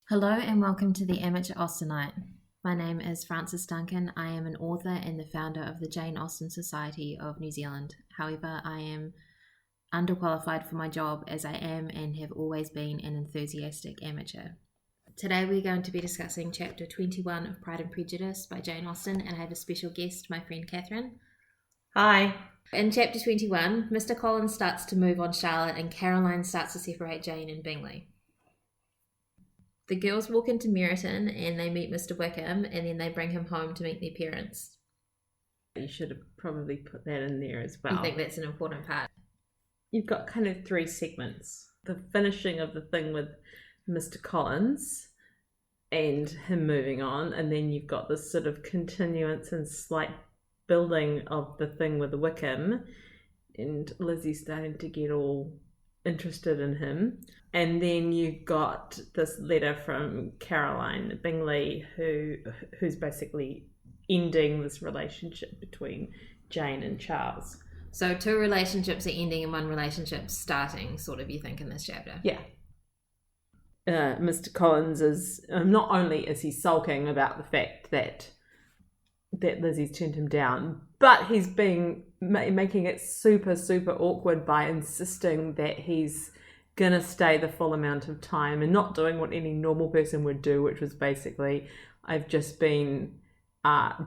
Hello and welcome to the Amateur Austenite. My name is Frances Duncan. I am an author and the founder of the Jane Austen Society of New Zealand. However, I am underqualified for my job as I am and have always been an enthusiastic amateur. Today we're going to be discussing chapter 21 of Pride and Prejudice by Jane Austen, and I have a special guest, my friend Katherine. Hi. In chapter 21, Mr. Collins starts to move on Charlotte and Caroline starts to separate Jane and Bingley. The girls walk into Meryton and they meet Mr. Wickham, and then they bring him home to meet their parents. You should have probably put that in there as well. You think that's an important part? You've got kind of three segments. The finishing of the thing with Mr. Collins and him moving on, and then you've got this sort of continuance and slight building of the thing with the Wickham and Lizzie starting to get all interested in him. And then you've got this letter from Caroline Bingley who's basically ending this relationship between Jane and Charles. So two relationships are ending and one relationship starting, sort of, you think, in this chapter? Yeah. Mr. Collins is, not only is he sulking about the fact that Lizzie's turned him down, but he's making it super, super awkward by insisting that he's going to stay the full amount of time and not doing what any normal person would do, which was basically, I've just been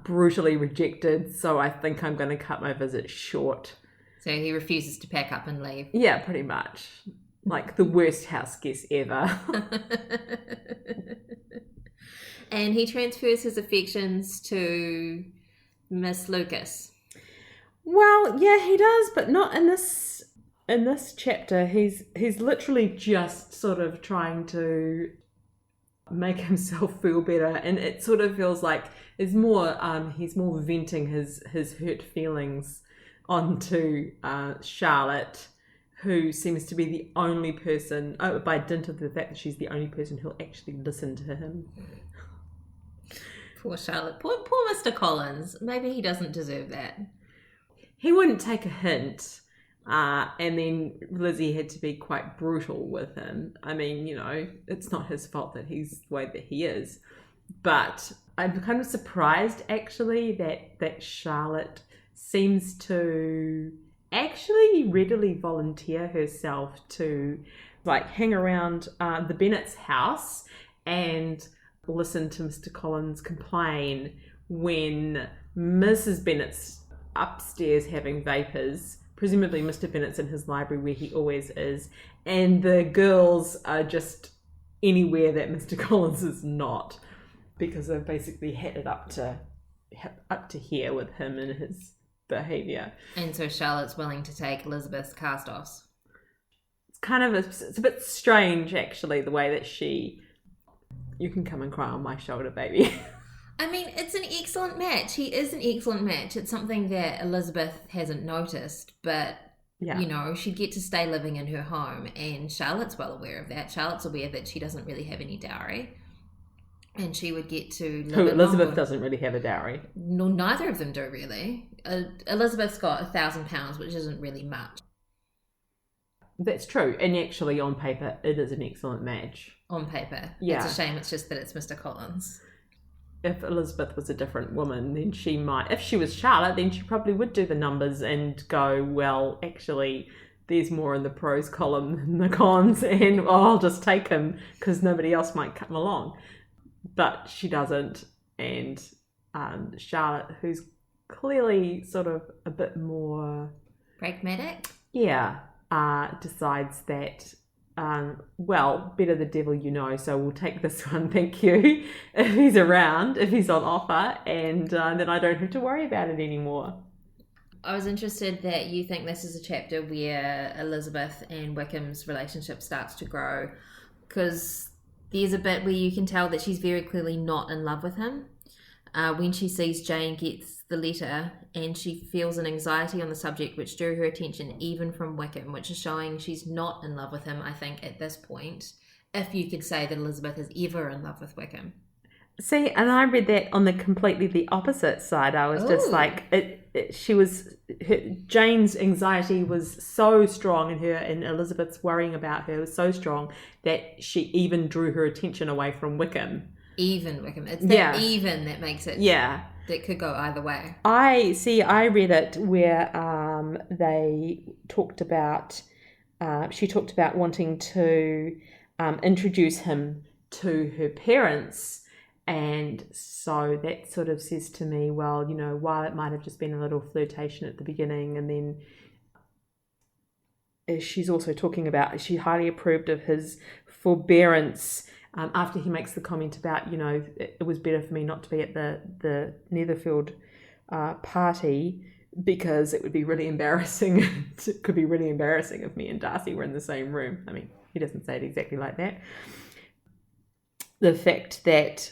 brutally rejected, so I think I'm going to cut my visit short. So he refuses to pack up and leave. Yeah, pretty much. Like the worst house guest ever. And he transfers his affections to Miss Lucas. Well, yeah, he does, but not in this chapter. He's literally just sort of trying to make himself feel better, and it sort of feels like he's more venting his hurt feelings onto Charlotte, who seems to be the only person, by dint of the fact that she's the only person who'll actually listen to him. Poor Charlotte. Poor Mr. Collins. Maybe he doesn't deserve that. He wouldn't take a hint. And then Lizzie had to be quite brutal with him. I mean, it's not his fault that he's the way that he is. But I'm kind of surprised, actually, that Charlotte seems to actually readily volunteer herself to, hang around the Bennet's house and listen to Mr. Collins complain when Mrs. Bennet's upstairs having vapours. Presumably Mr. Bennet's in his library where he always is, and the girls are just anywhere that Mr. Collins is not, because they've basically had it up to here with him and his behaviour. And so Charlotte's willing to take Elizabeth's cast-offs. It's a bit strange, actually, the way that you can come and cry on my shoulder, baby. I mean, it's an excellent match. He is an excellent match. It's something that Elizabeth hasn't noticed, but, she'd get to stay living in her home, and Charlotte's well aware of that. Charlotte's aware that she doesn't really have any dowry, and she would get to live Elizabeth doesn't really have a dowry. No, neither of them do, really. Elizabeth's got £1,000, which isn't really much. That's true, and actually on paper, it is an excellent match. On paper. Yeah. It's a shame, it's just that it's Mr. Collins. If Elizabeth was a different woman, then she might, if she was Charlotte, then she probably would do the numbers and go, well, actually, there's more in the pros column than the cons, and I'll just take him because nobody else might come along. But she doesn't, and Charlotte, who's clearly sort of a bit more pragmatic, decides that, better the devil you know, so we'll take this one, thank you, if he's around, if he's on offer, and then I don't have to worry about it anymore. I was interested that you think this is a chapter where Elizabeth and Wickham's relationship starts to grow, because there's a bit where you can tell that she's very clearly not in love with him. When she sees Jane gets the letter, and she feels an anxiety on the subject which drew her attention even from Wickham, which is showing she's not in love with him, I think, at this point, if you could say that Elizabeth is ever in love with Wickham. See, and I read that on completely the opposite side. I was just like, Jane's anxiety was so strong, and Elizabeth's worrying about her was so strong that she even drew her attention away from Wickham. Even Wickham. It's that even that makes it. Yeah. That could go either way. I read it where they talked about, she talked about wanting to introduce him to her parents. And so that sort of says to me, well, you know, while it might have just been a little flirtation at the beginning, and then she's also talking about, she highly approved of his forbearance after he makes the comment about, you know, it was better for me not to be at the Netherfield party because it would be really embarrassing. It could be really embarrassing if me and Darcy were in the same room. I mean, he doesn't say it exactly like that. The fact that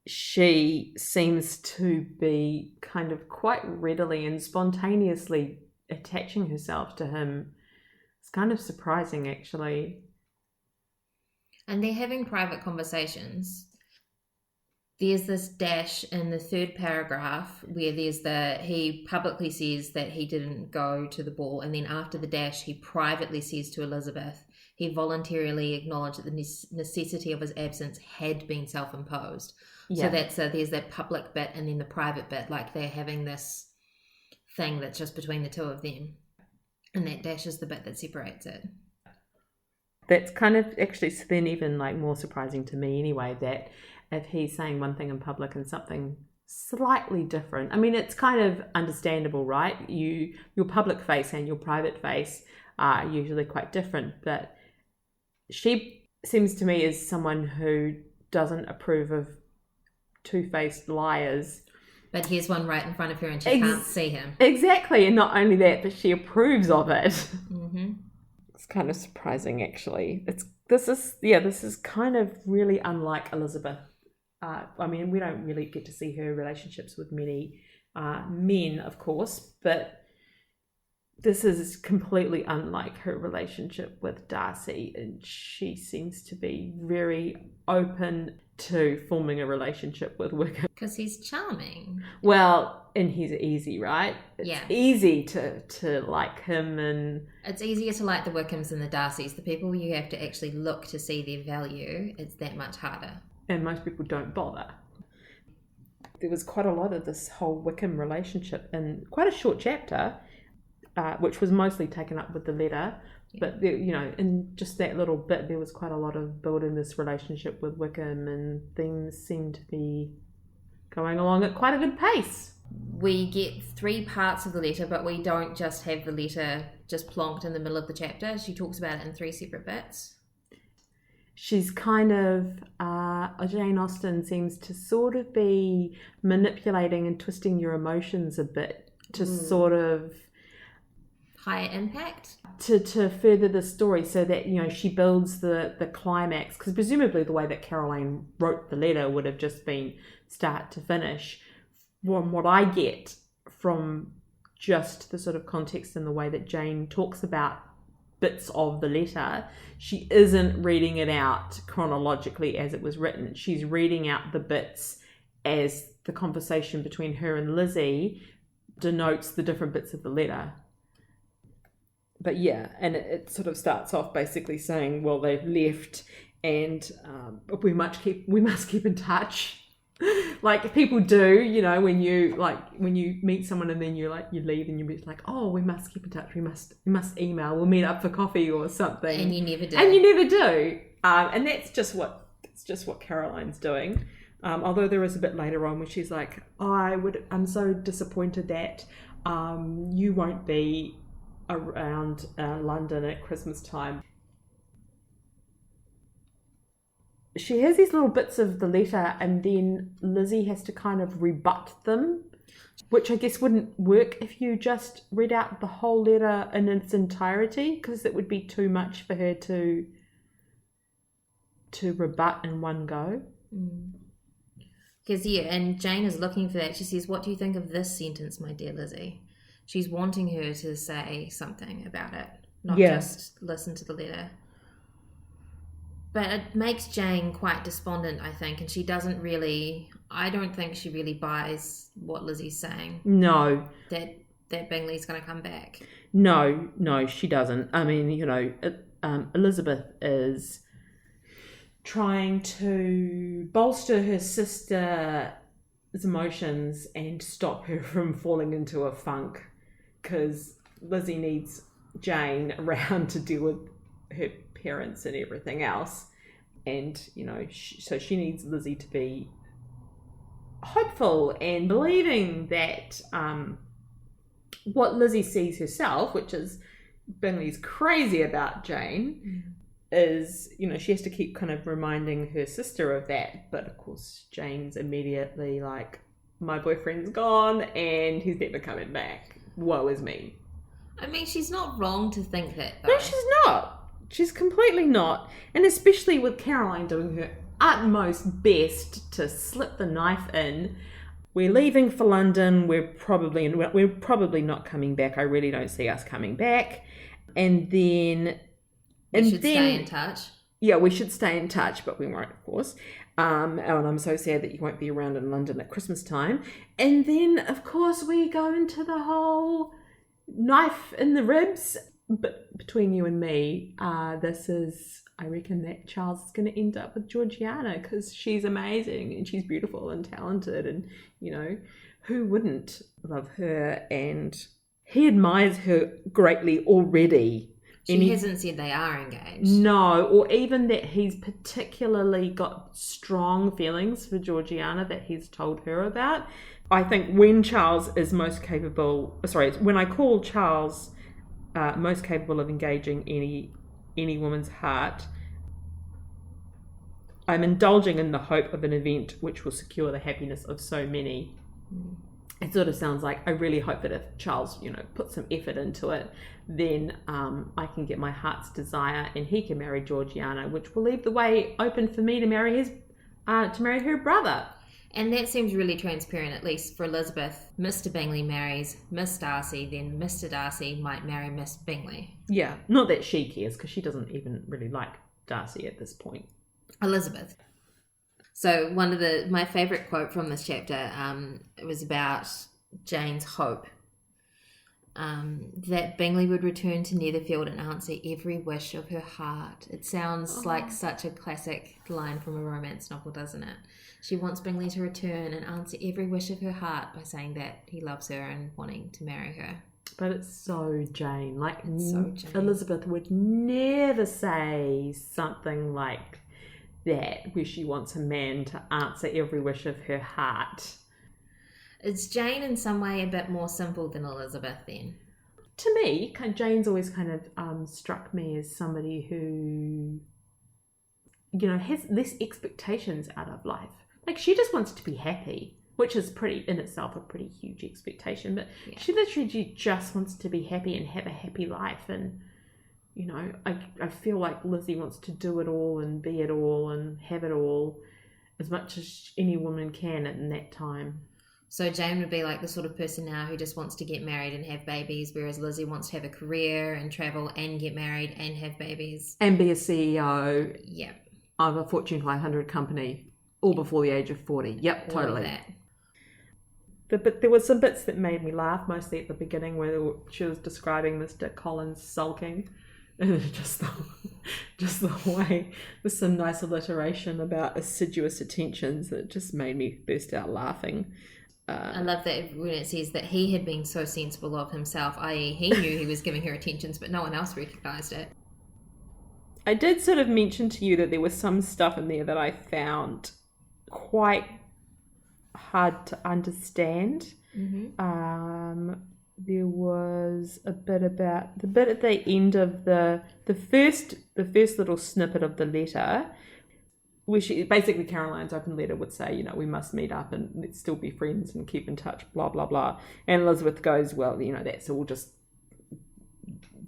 she seems to be kind of quite readily and spontaneously attaching herself to him is kind of surprising, actually. And they're having private conversations. There's this dash in the third paragraph where he publicly says that he didn't go to the ball, and then after the dash he privately says to Elizabeth he voluntarily acknowledged that the necessity of his absence had been self-imposed. Yeah. So there's that public bit and then the private bit, like they're having this thing that's just between the two of them, and that dash is the bit that separates it. That's kind of actually then even like more surprising to me anyway, that if he's saying one thing in public and something slightly different, I mean, it's kind of understandable, right? Your public face and your private face are usually quite different, but she seems to me as someone who doesn't approve of two-faced liars. But here's one right in front of her and she can't see him. Exactly, and not only that, but she approves of it. Mm-hmm. It's kind of surprising, actually. This is kind of really unlike Elizabeth. I mean, we don't really get to see her relationships with many men, of course, but this is completely unlike her relationship with Darcy, and she seems to be very open to forming a relationship with Wickham. Because he's charming. Well, and he's easy, right? It's yeah. easy to like him, and it's easier to like the Wickhams than the Darcys. The people you have to actually look to see their value, it's that much harder. And most people don't bother. There was quite a lot of this whole Wickham relationship in quite a short chapter, which was mostly taken up with the letter. Yeah. But there, you know, in just that little bit, there was quite a lot of building this relationship with Wickham, and things seem to be going along at quite a good pace. We get 3 parts of the letter, but we don't just have the letter just plonked in the middle of the chapter. She talks about it in 3 separate bits. She's kind of, Jane Austen seems to sort of be manipulating and twisting your emotions a bit to sort of... higher impact? To further the story, so that, you know, she builds the climax, because presumably the way that Caroline wrote the letter would have just been start to finish. From what I get from just the sort of context and the way that Jane talks about bits of the letter, she isn't reading it out chronologically as it was written. She's reading out the bits as the conversation between her and Lizzie denotes the different bits of the letter. But yeah, and it sort of starts off basically saying, well, they've left, and we must keep in touch. Like people do, you know, when you meet someone and then you leave and you're like, oh, we must keep in touch. We must email. We'll meet up for coffee or something. And you never do. And that's just what Caroline's doing. Although there is a bit later on where she's like, I'm so disappointed that you won't be around London at Christmas time. She has these little bits of the letter, and then Lizzie has to kind of rebut them, which I guess wouldn't work if you just read out the whole letter in its entirety, because it would be too much for her to rebut in one go. Because and Jane is looking for that. She says, what do you think of this sentence, my dear Lizzie? She's wanting her to say something about it, not just listen to the letter. But it makes Jane quite despondent, I think, and I don't think she really buys what Lizzie's saying. No. That Bingley's going to come back. No, she doesn't. I mean, Elizabeth is trying to bolster her sister's emotions and stop her from falling into a funk, because Lizzie needs Jane around to deal with her parents and everything else. And, so she needs Lizzie to be hopeful and believing that what Lizzie sees herself, which is Bingley's crazy about Jane, is, she has to keep kind of reminding her sister of that. But of course, Jane's immediately like, my boyfriend's gone and he's never coming back. Woe is me. I mean, she's not wrong to think that, though. No, she's not. She's completely not. And especially with Caroline doing her utmost best to slip the knife in. We're leaving for London. We're probably not coming back. I really don't see us coming back. And then... We should stay in touch. Yeah, we should stay in touch, but we won't, of course. And I'm so sad that you won't be around in London at Christmas time. And then, of course, we go into the whole knife in the ribs. But between you and me, I reckon that Charles is going to end up with Georgiana, because she's amazing and she's beautiful and talented, and, who wouldn't love her? And he admires her greatly already. She hasn't said they are engaged. No, or even that he's particularly got strong feelings for Georgiana that he's told her about. I think when Charles is most capable, when I call Charles most capable of engaging any woman's heart, I'm indulging in the hope of an event which will secure the happiness of so many. It sort of sounds like I really hope that if Charles, puts some effort into it, then I can get my heart's desire and he can marry Georgiana, which will leave the way open for me to marry her brother. And that seems really transparent, at least for Elizabeth. Mr. Bingley marries Miss Darcy, then Mr. Darcy might marry Miss Bingley. Yeah, not that she cares, because she doesn't even really like Darcy at this point. Elizabeth. So my favourite quote from this chapter, it was about Jane's hope. That Bingley would return to Netherfield and answer every wish of her heart. It sounds like such a classic line from a romance novel, doesn't it? She wants Bingley to return and answer every wish of her heart by saying that he loves her and wanting to marry her. But it's so Jane. So Jane. Elizabeth would never say something like that, where she wants a man to answer every wish of her heart. Is Jane in some way a bit more simple than Elizabeth then? To me, Jane's always kind of struck me as somebody who, has less expectations out of life. She just wants to be happy, which is in itself a pretty huge expectation. But yeah. She literally just wants to be happy and have a happy life. And, I feel like Lizzie wants to do it all and be it all and have it all as much as any woman can in that time. So Jane would be like the sort of person now who just wants to get married and have babies, whereas Lizzie wants to have a career and travel and get married and have babies. And be a CEO yep. of a Fortune 500 company, all before the age of 40. Yep, all totally. Of that. But there were some bits that made me laugh, mostly at the beginning where she was describing Mr. Collins sulking. And just the way, there's some nice alliteration about assiduous attentions that just made me burst out laughing. I love that when it says that he had been so sensible of himself, i.e. he knew he was giving her attentions, but no one else recognised it. I did sort of mention to you that there was some stuff in there that I found quite hard to understand. Mm-hmm. There was a bit about the bit at the end of the first little snippet of the letter, where basically Caroline's open letter would say, we must meet up and let's still be friends and keep in touch, blah, blah, blah. And Elizabeth goes, well, that's all just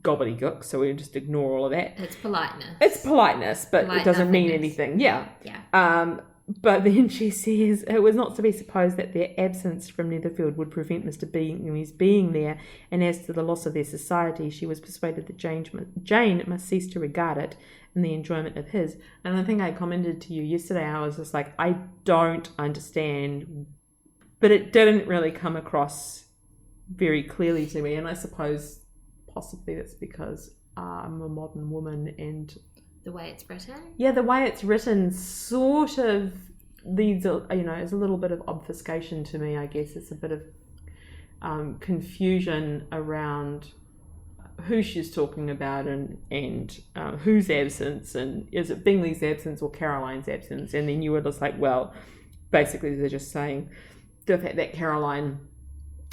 gobbledygook, so we just ignore all of that. It's politeness. It doesn't mean anything. Yeah. Yeah. But then she says, it was not to be supposed that their absence from Netherfield would prevent Mr. Bingley's being there, and as to the loss of their society, she was persuaded that Jane must cease to regard it in the enjoyment of his. And I think I commented to you yesterday, I was just like, I don't understand, but it didn't really come across very clearly to me, and I suppose possibly that's because I'm a modern woman and... The way it's written? Yeah, the way it's written sort of leads, is a little bit of obfuscation to me, I guess. It's a bit of confusion around who she's talking about and whose absence, and is it Bingley's absence or Caroline's absence? And then you were just like, well, basically they're just saying the fact that Caroline,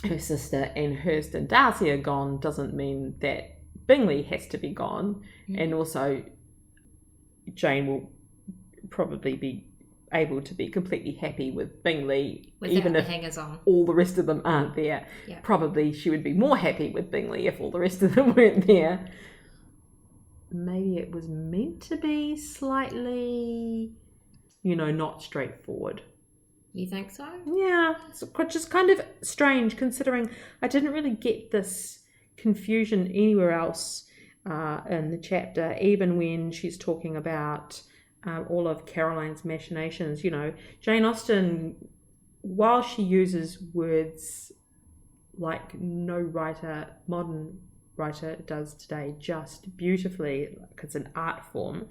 her sister, and Hurst and Darcy are gone doesn't mean that Bingley has to be gone. Mm. And also... Jane will probably be able to be completely happy with Bingley, without even if hangers-on. All the rest of them aren't there. Yeah. Probably she would be more happy with Bingley if all the rest of them weren't there. Maybe it was meant to be slightly, not straightforward. You think so? Yeah, it's just kind of strange considering I didn't really get this confusion anywhere else in the chapter, even when she's talking about all of Caroline's machinations. Jane Austen, while she uses words like no modern writer does today, just beautifully, like it's an art form,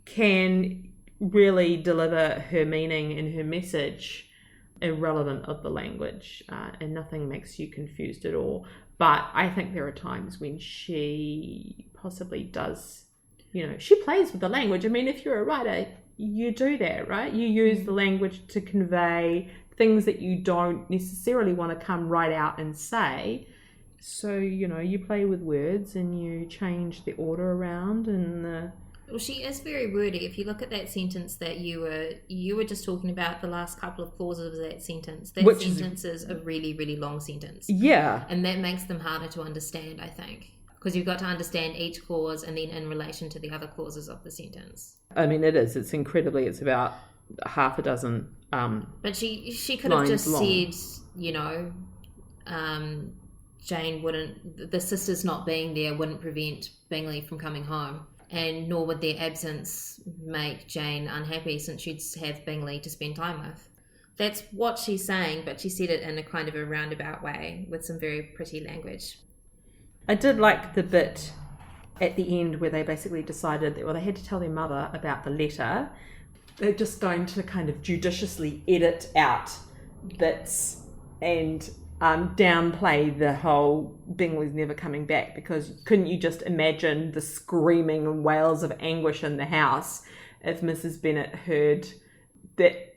can really deliver her meaning and her message irrelevant of the language, and nothing makes you confused at all. But I think there are times when she possibly does, she plays with the language. I mean, if you're a writer, you do that, right? You use the language to convey things that you don't necessarily want to come right out and say. So, you play with words and you change the order around and Well, she is very wordy. If you look at that sentence that you were just talking about, the last couple of clauses of that sentence, is a really, really long sentence. Yeah. And that makes them harder to understand, I think. Because you've got to understand each clause and then in relation to the other clauses of the sentence. I mean, it is. It's about half a dozen But she could have just said, Jane wouldn't... The sisters not being there wouldn't prevent Bingley from coming home. And nor would their absence make Jane unhappy, since she'd have Bingley to spend time with. That's what she's saying, but she said it in a kind of a roundabout way with some very pretty language. I did like the bit at the end where they basically decided that, they had to tell their mother about the letter. They're just going to kind of judiciously edit out bits and downplay the whole Bingley's never coming back, because couldn't you just imagine the screaming and wails of anguish in the house if Mrs. Bennet heard that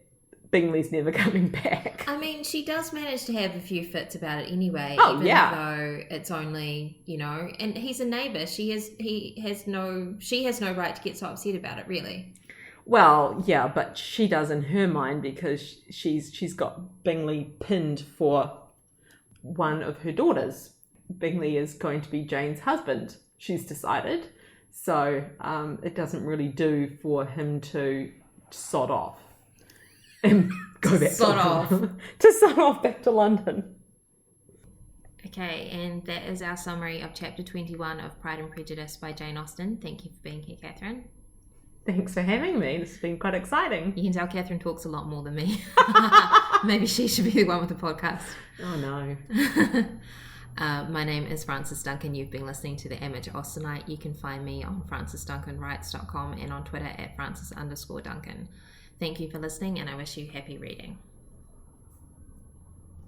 Bingley's never coming back? I mean, she does manage to have a few fits about it anyway, even though it's only, and he's a neighbour. She has no right to get so upset about it, really. Well, yeah, but she does in her mind, because she's got Bingley pinned for one of her daughters. Bingley is going to be Jane's husband, she's decided. So it doesn't really do for him to sod off and go back to sod off back to London. Okay, and that is our summary of chapter 21 of Pride and Prejudice by Jane Austen. Thank you for being here, Katherine. Thanks for having me. This has been quite exciting. You can tell Katherine talks a lot more than me. Maybe she should be the one with the podcast. Oh, no. My name is Frances Duncan. You've been listening to The Amateur Austenite. You can find me on francesduncanwrites.com and on Twitter at Frances_Duncan. Thank you for listening, and I wish you happy reading.